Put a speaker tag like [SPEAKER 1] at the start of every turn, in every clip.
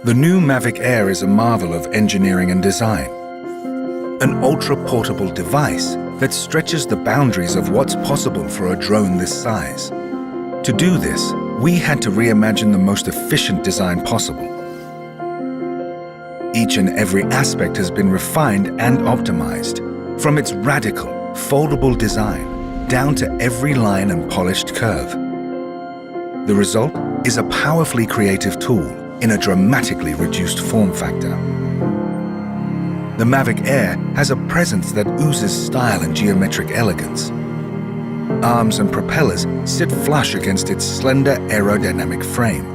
[SPEAKER 1] The new Mavic Air is a marvel of engineering and design. An ultra-portable device that stretches the boundaries of what's possible for a drone this size. To do this, we had to reimagine the most efficient design possible. Each and every aspect has been refined and optimized, from its radical, foldable design down to every line and polished curve. The result is a powerfully creative tool in a dramatically reduced form factor. The Mavic Air has a presence that oozes style and geometric elegance. Arms and propellers sit flush against its slender aerodynamic frame.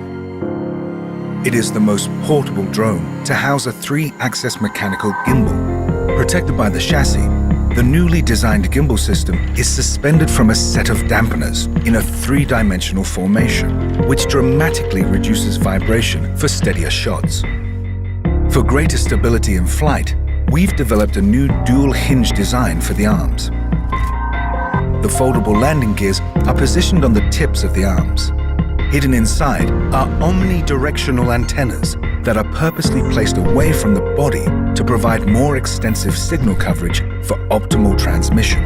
[SPEAKER 1] It is the most portable drone to house a 3-axis mechanical gimbal. Protected by the chassis, the newly designed gimbal system is suspended from a set of dampeners in a 3-dimensional formation, which dramatically reduces vibration for steadier shots. For greater stability in flight, we've developed a new dual-hinge design for the arms. The foldable landing gears are positioned on the tips of the arms. Hidden inside are omnidirectional antennas that are purposely placed away from the body to provide more extensive signal coverage for optimal transmission.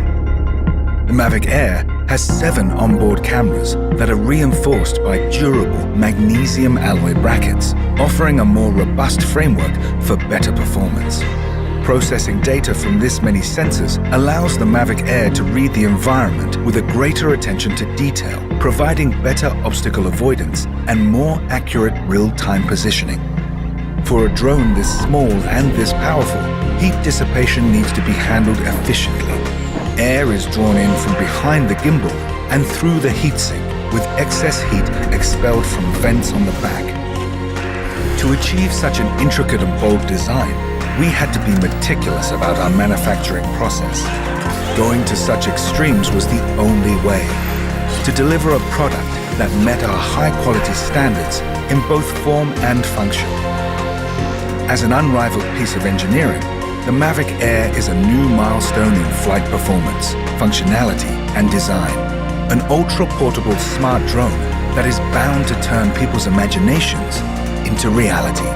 [SPEAKER 1] The Mavic Air has 7 onboard cameras that are reinforced by durable magnesium alloy brackets, offering a more robust framework for better performance. Processing data from this many sensors allows the Mavic Air to read the environment with a greater attention to detail, providing better obstacle avoidance and more accurate real-time positioning. For a drone this small and this powerful, heat dissipation needs to be handled efficiently. Air is drawn in from behind the gimbal and through the heatsink, with excess heat expelled from vents on the back. To achieve such an intricate and bold design, we had to be meticulous about our manufacturing process. Going to such extremes was the only way to deliver a product that met our high-quality standards in both form and function. As an unrivaled piece of engineering, the Mavic Air is a new milestone in flight performance, functionality, and design. An ultra-portable smart drone that is bound to turn people's imaginations into reality.